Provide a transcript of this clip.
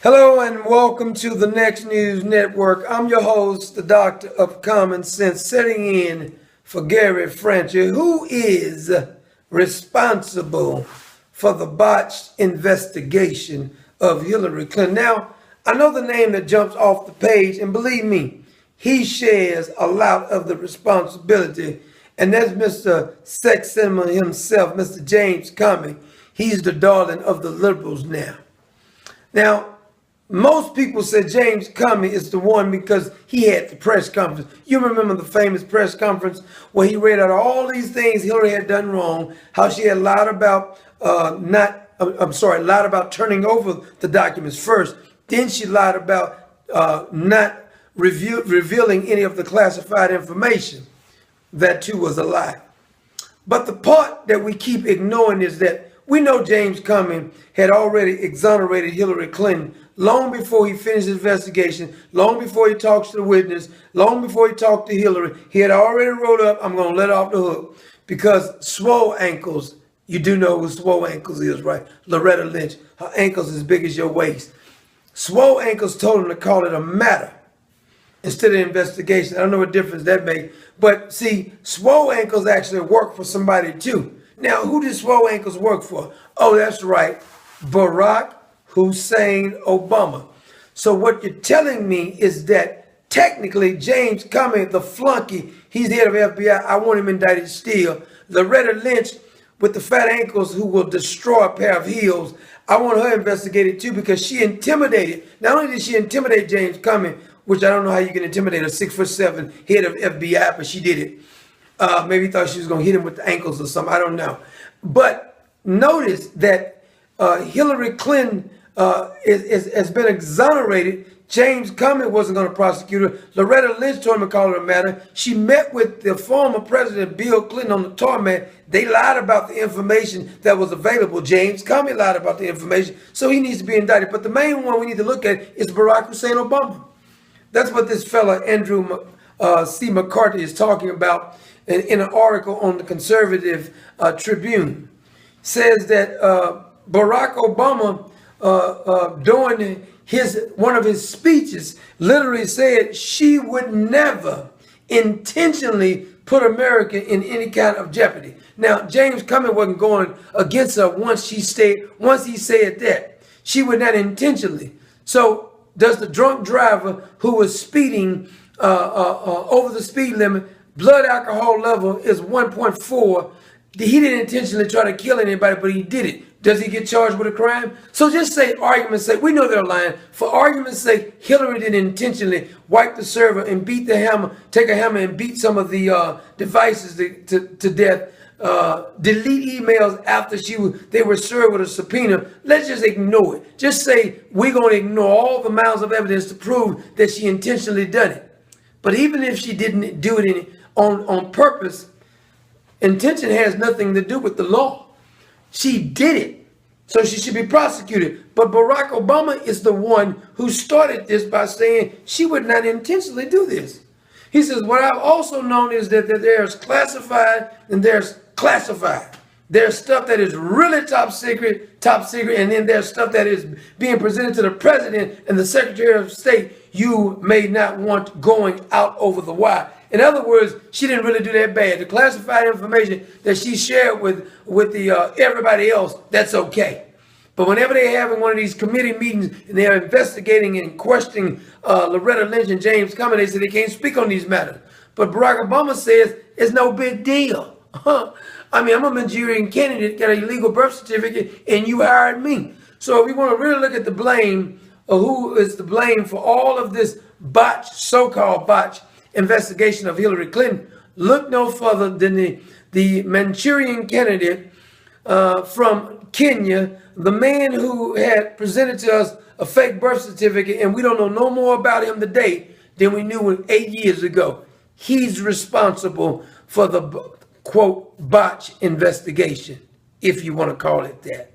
Hello and welcome to the Next News Network. I'm your host, the Doctor of Common Sense, sitting in for Gary Franchi, who is responsible for the botched investigation of Hillary Clinton. Now, I know the name that jumps off the page, and believe me, he shares a lot of the responsibility, and that's Mr. Sex Symbol himself, Mr. James Comey. He's the darling of the liberals now. Now, most people say James Comey is the one because he had the press conference. You remember the famous press conference where he read out all these things Hillary had done wrong, how she had lied about lied about turning over the documents first. Then she lied about not revealing any of the classified information. That too was a lie. But the part that we keep ignoring is that we know James Comey had already exonerated Hillary Clinton long before he finished his investigation, long before he talks to the witness, long before he talked to Hillary. He had already wrote up, I'm going to let off the hook, because swole ankles, you do know who swole ankles is, right? Loretta Lynch, her ankles as big as your waist. Swole ankles told him to call it a matter instead of investigation. I don't know what difference that makes. But see, swole ankles actually work for somebody too. Now, who did swole ankles work for? Oh, that's right, Barack Hussein Obama. So what you're telling me is that technically James Comey, the flunky, he's the head of FBI. I want him indicted still. Loretta Lynch with the fat ankles who will destroy a pair of heels, I want her investigated too because she intimidated. Not only did she intimidate James Comey, which I don't know how you can intimidate a 6'7" head of FBI, but she did it. Maybe thought she was going to hit him with the ankles or something. I don't know. But notice that Hillary Clinton has been exonerated. James Comey wasn't going to prosecute her. Loretta Lynch told him to call it a matter. She met with the former President Bill Clinton on the tarmac. They lied about the information that was available. James Comey lied about the information, so he needs to be indicted. But the main one we need to look at is Barack Hussein Obama. That's what this fella, Andrew C. McCarthy, is talking about in an article on the Conservative Tribune. Says that Barack Obama, during one of his speeches, literally said she would never intentionally put America in any kind of jeopardy. Now, James Comey wasn't going against her once he said that. She would not intentionally. So does the drunk driver who was speeding over the speed limit, blood alcohol level is 1.4, he didn't intentionally try to kill anybody, but he did it. Does he get charged with a crime? So just say, argument's sake, we know they're lying. For argument's sake, Hillary didn't intentionally wipe the server and beat the hammer, take a hammer and beat some of the devices to death, delete emails after they were served with a subpoena. Let's just ignore it. Just say we're going to ignore all the miles of evidence to prove that she intentionally done it. But even if she didn't do it on purpose, intention has nothing to do with the law. She did it, so she should be prosecuted. But Barack Obama is the one who started this by saying she would not intentionally do this. He says, what I've also known is that there's classified and there's classified. There's stuff that is really top secret, and then there's stuff that is being presented to the president and the Secretary of State you may not want going out over the wire. In other words, she didn't really do that bad. The classified information that she shared with everybody else, that's okay. But whenever they're having one of these committee meetings and they're investigating and questioning Loretta Lynch and James Comey, they say they can't speak on these matters. But Barack Obama says it's no big deal. I mean, I'm a Nigerian candidate, got a legal birth certificate, and you hired me. So if we want to really look at the blame, or who is to blame for all of this botched, so-called botched investigation of Hillary Clinton, look no further than the Manchurian candidate from Kenya, the man who had presented to us a fake birth certificate, and we don't know no more about him today than we knew 8 years ago. He's responsible for the, quote, botch investigation, if you want to call it that.